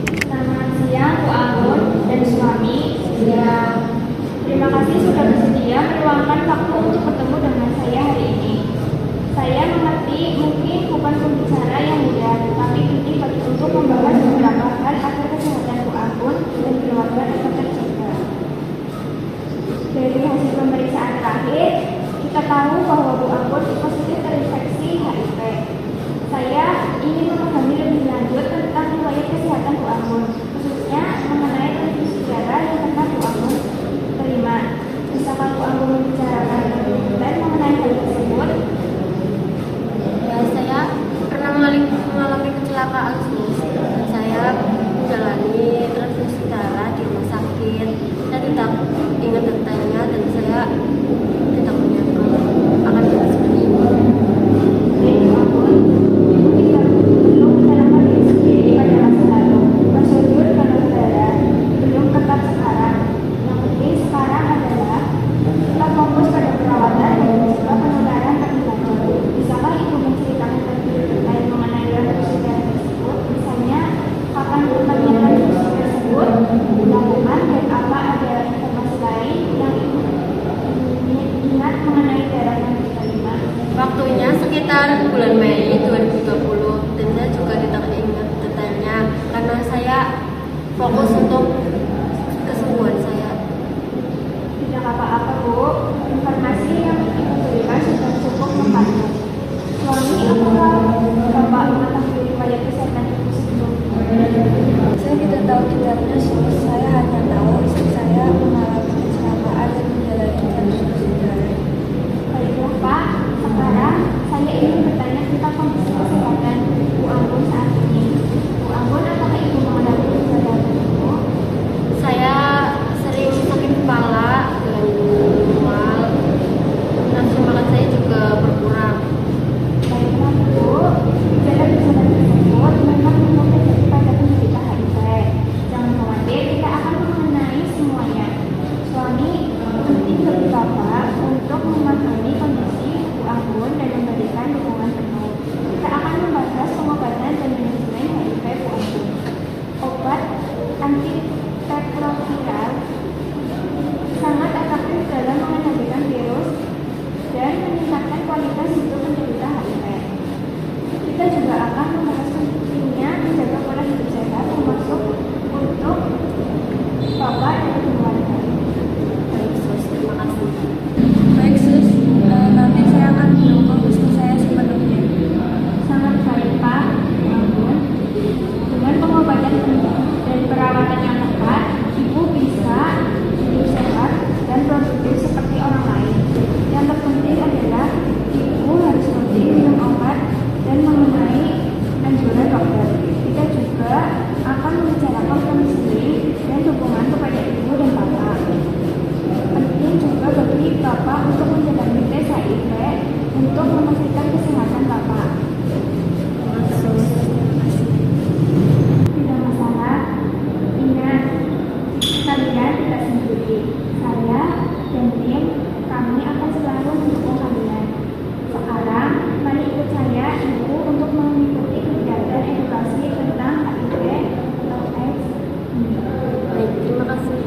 Selamat siang, Bu Anggun dan suami. Ya, terima kasih sudah bersedia meluangkan waktu untuk bertemu dengan saya hari ini. Saya mengerti mungkin bukan pembicara yang mudah, tapi penting bagi untuk membahas beberapa hal agar kesehatan Bu Anggun dan keluarga tetap terjaga. Dari hasil pemeriksaan terakhir, kita tahu bahwa Bu Anggun positif terinfeksi HIV. Saya ingin memahami lebih lanjut tentang riwayat kesehatan Bu Anggun, khususnya mengenai transfusi darah yang pernah Bu Anggun terima. Bisakah Bu Anggun membicarakan lebih detail mengenai hal tersebut? Ya, saya pernah mengalami kecelakaan sih. Saya menjalani transfusi darah di rumah sakit. Saya tidak ingat detailnya dan saya tidak menyangka akan seperti ini. Bu Anggun, kita belum menjalankan diri sendiri pada masa lalu. Prosedur donor darah belum ketat sekarang. Yang penting sekarang adalah kita fokus pada perawatan dan mencegah penularan lebih lanjut. Bisakah Ibu menceritakan lebih detail mengenai transfusi darah tersebut? Misalnya, kapan pembagian transfusi tersebut dilakukan dan apa ada informasi lain yang Ibu ingat mengenai darah yang diterima? Waktunya sekitar bulan Mei 2020 dan saya juga tidak ingat detailnya karena saya fokus untuk kesembuhan saya. Tidak apa-apa, Bu. Informasi yang Ibu berikan sudah cukup membantu. Suami apakah Bapak mengetahui riwayat kesehatan Ibu sebelumnya? Saya tidak tahu detailnya, saya hanya tahu istri saya mengalami kecelakaan dan menjalani transfusi darah. Baiklah, Pak. Sekarang saya ingin bertanya tentang kondisi kesehatan Bu Anggun saat ini. Bu Anggun, apakah Ibu mengalami gejala tertentu? Saya sering sakit kepala dan mual. Nafsu makan saya juga berkurang. Baiklah, Bu. Gejala-gejala tersebut memang umum terjadi pada penderita HIV. Jangan khawatir, kita akan mengenai semuanya. Suami, penting bagi Bapak untuk memahami kondisi Bu Anggun dan memberikan dukungan penuh. Kita akan membahas pengobatan dan manajemen HIV Bu Anggun. Obat antiretroviral sangat efektif dalam mengendalikan virus dan meningkatkan kualitas hidup penderita HIV. Kita juga akan membahas pentingnya menjaga pola hidup sehat termasuk untuk Bapak dan keluarga. Baik, Sus, terima kasih. Baik sus, nanti saya akan mendukung istri saya sepenuhnya. Sangat baik, Pak. Bu Anggun, dengan pengobatan penuh dan perawatan yang tepat, Ibu bisa hidup sehat dan produktif seperti orang lain. Yang terpenting adalah Ibu harus rutin minum obat dan mengenai anjuran dokter. Kita juga akan membicarakan kondisi dan dukungan kepada Ibu dan Bapak. Penting juga bagi Bapak untuk menjalani tes HIV untuk memastikan kesehatan Bapak. Tidak masalah. Ingat, kalian tidak sendiri. Saya dan tim kami akan selalu mendukung kalian. Sekarang, mari ikut saya, Ibu, untuk mengikuti kegiatan edukasi tentang HIV atau AIDS. Baik, terima kasih.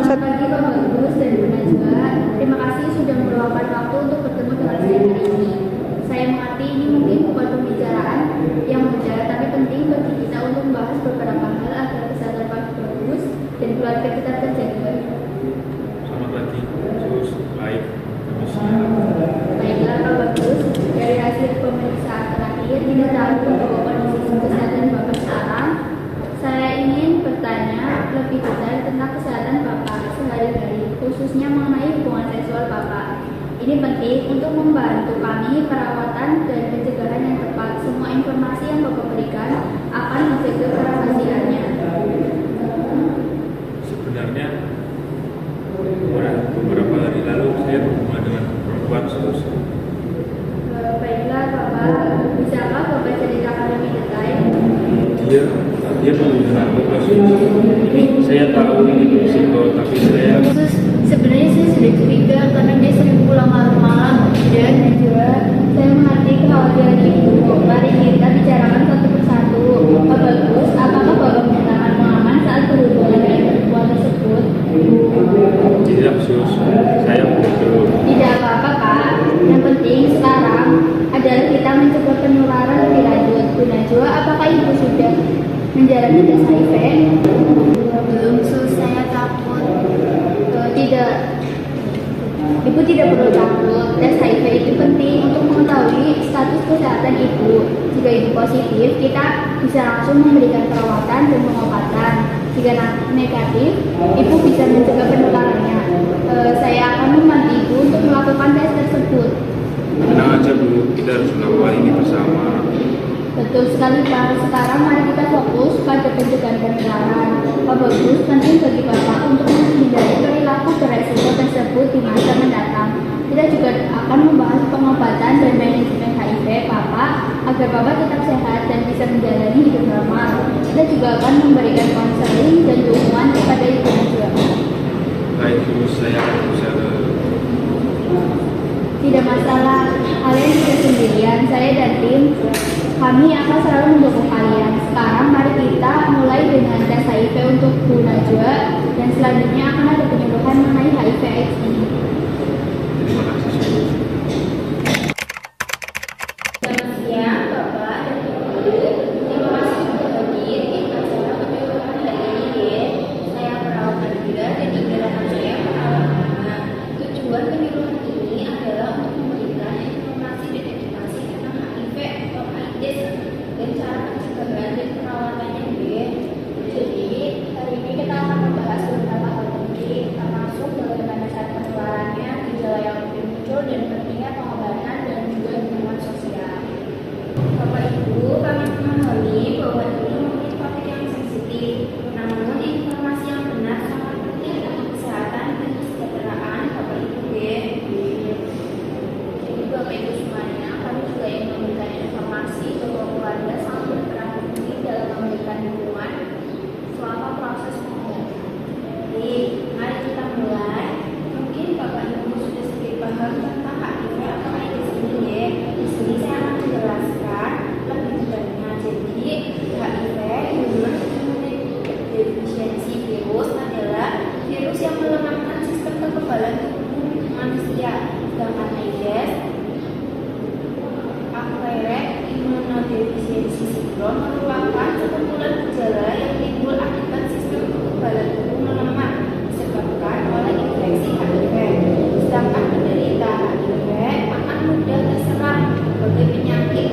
Selamat pagi Bapak Gus dan Bu Najwa. Terima kasih sudah meluangkan waktu untuk bertemu dengan saya hari ini. Saya mengerti ini mungkin bukan pembicaraan yang mudah, tapi penting bagi kita untuk membahas beberapa hal agar kesehatan Pak Gus dan keluarga kita terjaga. Selamat pagi, Sus. Baik, kami siap. Baiklah Pak Bagus, dari hasil pemeriksaan terakhir kita tahu bahwa kondisi kesehatan Bapak sekarang. Saya ingin bertanya lebih detail tentang kesehatan Bapak sehari-hari, khususnya mengenai hubungan seksual Bapak. Ini penting untuk membantu kami perawatan dan pencegahan yang tepat. Semua informasi yang Bapak berikan akan menjaga kerahasiaannya. Sebenarnya beberapa hari lalu saya berhubungan dengan perempuan Sus. Baiklah Bapak, bisakah Bapak ceritakan lebih detail? Dia menggunakan obat. Saya tahu ibu. Jika ibu positif, kita bisa langsung memberikan perawatan dan pengobatan. Jika negatif, ibu bisa mencegah penularannya. Saya akan membantu ibu untuk melakukan tes tersebut. Tenang aja Bu, kita harus melakukan ini bersama. Betul sekali Pak. Sekarang mari kita fokus pada pencegahan penularan. Pak Bagus, penting bagi Bapak untuk menghindari perilaku beresiko tersebut di masa mendatang. Kita juga akan membahas pengobatan dan manajemen HIV Bapak agar Bapak tetap sehat dan bisa menjalani hidup normal. Kita juga akan memberikan konseling dan dukungan kepada ibu juga. Baik Bu, saya akan berusaha. Tidak masalah, kalian tidak sendirian. Saya dan tim kami akan selalu mendukung kalian. Sekarang mari kita mulai dengan tes HIV untuk Bu Najwa dan selanjutnya akan ada penyuluhan mengenai HIV/AIDS ini. Terima kasih Sus. Selamat siang Bapak dan Ibu. Terima kasih sudah hadir di acara penyuluhan hari ini. Saya perawat Nadira dan ibu saya perawat Mama. Tujuan penyuluhan ini adalah untuk memberikan informasi dan edukasi tentang HIV atau AIDS dan cara pencegahan dan perawatannya. Jadi hari ini kita akan membahas beberapa hal penting, termasuk bagaimana cara penularannya, gejala yang muncul dan pentingnya pengobatan dan juga dukungan sosial. Bapak Ibu, kami memahami bahwa ini merupakan topik yang sensitif, namun informasi yang benar sangat penting untuk kesehatan dan kesejahteraan Bapak Ibu. Jadi Bapak Ibu semuanya, kami juga ingin memberikan informasi bahwa keluarga sangat berperan penting dalam memberikan dukungan selama proses pengobatan. Jadi, mari kita mulai. Mungkin Bapak Ibu sudah sedikit paham tentang HIV atau AIDS ini ya. Di sini saya akan menjelaskan lebih detailnya. Jadi, HIV Human Immunodeficiency Virus adalah virus yang melemahkan sistem kekebalan tubuh manusia. Sedangkan AIDS Acquired Immunodeficiency Syndrome merupakan sekumpulan gejala yang timbul akibat sistem kekebalan tubuh melemah disebabkan oleh infeksi HIV. Sedangkan penderita HIV akan mudah terserang berbagai penyakit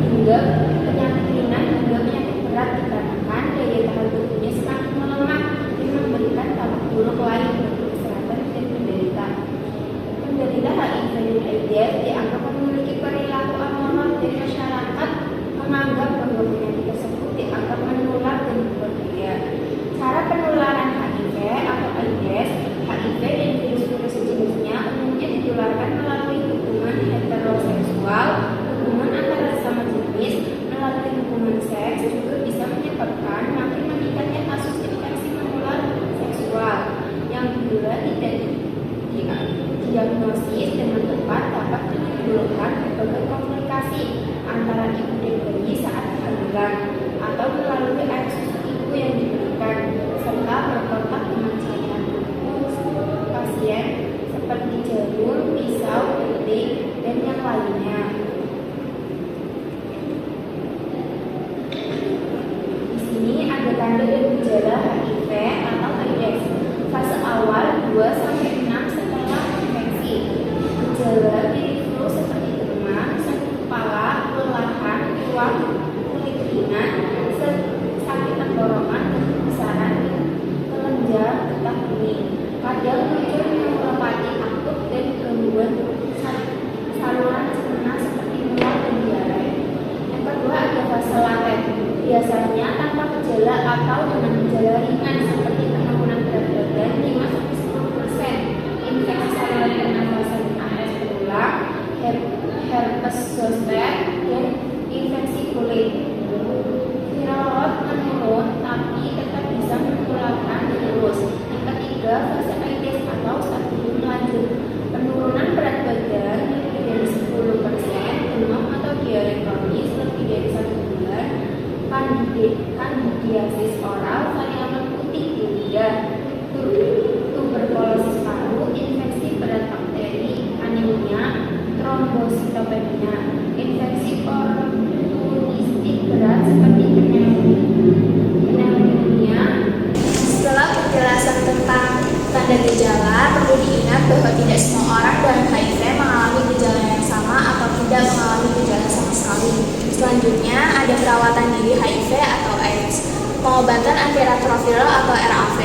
hingga penyakit ringan hingga penyakit berat dikarenakan daya tahan tubuhnya semakin melemah dan memberikan dampak buruk lain bagi kesehatan dan penderita. Penderita HIV dan AIDS dianggap memiliki perilaku anormal dari masyarakat, menganggap bahwa penyakit tersebut dianggap menular dan berbahaya. Cara penularan HIV atau AIDS, HIV dan virus-virus sejenisnya umumnya ditularkan melalui hubungan heteroseksual, hubungan antara sesama jenis, melalui hubungan seks juga bisa menyebabkan makin meningkatnya kasus infeksi menular seksual yang bila tidak diagnosis dengan tepat dapat menimbulkan berbagai komplikasi antara ibu dan bayi saat kehamilan atau melalui air susu ibu yang diberikan serta berkontak dengan cairan tubuh pasien seperti jarum, pisau, gunting, dan yang lainnya. Di sini ada tanda dan gejala HIV atau AIDS. Fase awal 2-6 setelah infeksi. Gejala mirip flu seperti demam, sakit kepala, kelelahan, ruam, kulit ringan, sakit tenggorokan, dan kebesaran, kelenjar, getah kuning. Kadang muncul neuropati akut dan gangguan saluran cerna seperti mual dan diare. Yang kedua ada fase laten. Biasanya tanpa gejala atau dengan gejala ringan seperti penurunan berat badan 5-10%, infeksi saluran pernafasan akhir berulang, herpes zoster, dan infeksi kulit. Viral load menurun tapi tetap bisa menularkan virus. Yang ketiga fase AIDS atau stadium lanjut. Penurunan berat badan lebih dari 10%, demam atau diare kronis lebih dari 1 bulan, kandidiasis oral, varian perawatan diri HIV atau AIDS, pengobatan antiretroviral atau RAV.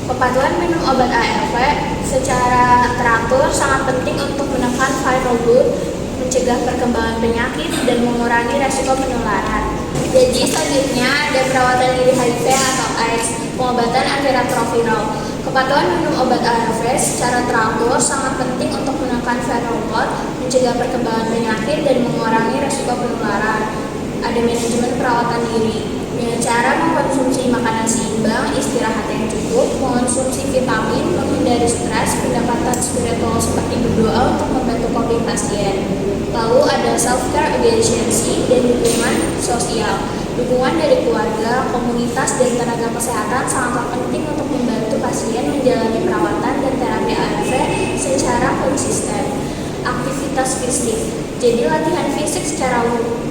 Kepatuhan minum obat ARV secara teratur sangat penting untuk menekan viral load, mencegah perkembangan penyakit, dan mengurangi resiko penularan. Jadi selanjutnya ada perawatan diri HIV atau AIDS, pengobatan antiretroviral. Kepatuhan minum obat ARV secara teratur sangat penting untuk menekan viral load, mencegah perkembangan penyakit, dan mengurangi resiko penularan. Ada manajemen perawatan diri dengan cara mengkonsumsi makanan seimbang, istirahat yang cukup, mengonsumsi vitamin, menghindari stres, pendekatan spiritual seperti berdoa untuk membantu coping pasien. Lalu ada self-care efficiency dan dukungan sosial. Dukungan dari keluarga, komunitas, dan tenaga kesehatan sangat penting untuk membantu pasien menjalani perawatan dan terapi ARV secara konsisten. Aktivitas fisik. Jadi latihan fisik secara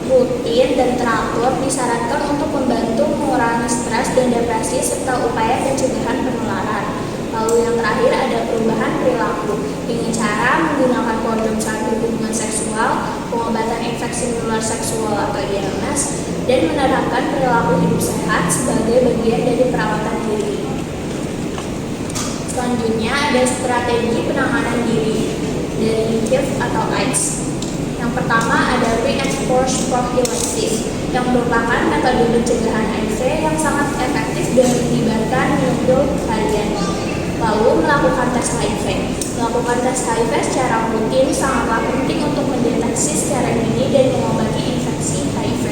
rutin dan teratur disarankan untuk membantu mengurangi stres dan depresi serta upaya pencegahan penularan. Lalu yang terakhir ada perubahan perilaku dengan cara menggunakan kondom saat berhubungan seksual, pengobatan infeksi menular seksual atau IMS, dan menerapkan perilaku hidup sehat sebagai bagian dari perawatan diri. Selanjutnya ada strategi penanganan diri dari HIV atau AIDS. Yang pertama ada reinforced prophylaxis yang merupakan metode pencegahan HIV yang sangat efektif dan melibatkan pil kalian. Lalu melakukan tes HIV. Melakukan tes HIV secara rutin sangatlah penting untuk mendeteksi secara dini dan mengobati infeksi HIV.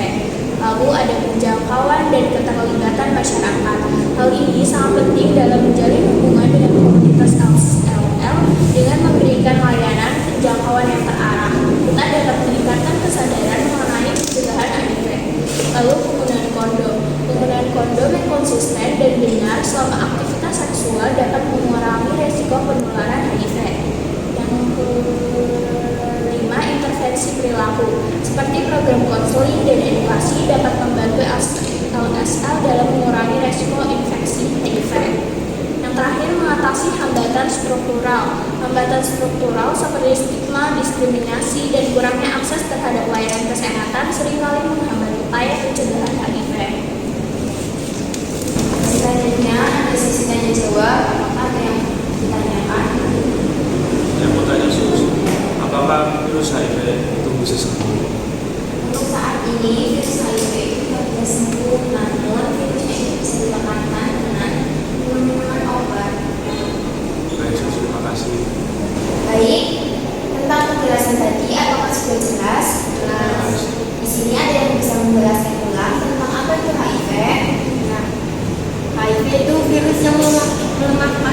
Lalu ada penjangkauan dan keterlibatan masyarakat. Hal ini sangat penting dalam menjalin hubungan dengan komunitas LL dengan memberikan layanan penjangkauan yang terarah. Kita dapat meningkatkan kesadaran mengenai pencegahan HIV. Lalu penggunaan kondom. Penggunaan kondom yang konsisten dan benar selama aktivitas seksual dapat mengurangi resiko penularan HIV. Yang kelima, intervensi perilaku. Seperti program konseling dan edukasi dapat membantu LSL dalam mengurangi resiko infeksi HIV. Yang terakhir, mengatasi hambatan struktural. Hambatan struktural seperti stigma, diskriminasi, dan kurangnya akses terhadap layanan kesehatan seringkali menghambat upaya pencegahan HIV. Selanjutnya ada sesi tanya jawab. Apakah ada yang ditanyakan? Saya mau tanya Sus, apakah virus HIV itu bisa sembuh? Untuk saat ini virus HIV itu tidak bisa sembuh, namun virusnya itu bisa ditekankan dengan minuman obat. Baik Sus, terima kasih. Baik, tentang penjelasan tadi apakah sudah jelas? Jelas. Di sini ada yang bisa menjelaskan ulang tentang apa itu HIV. HIV itu virus yang melemahkan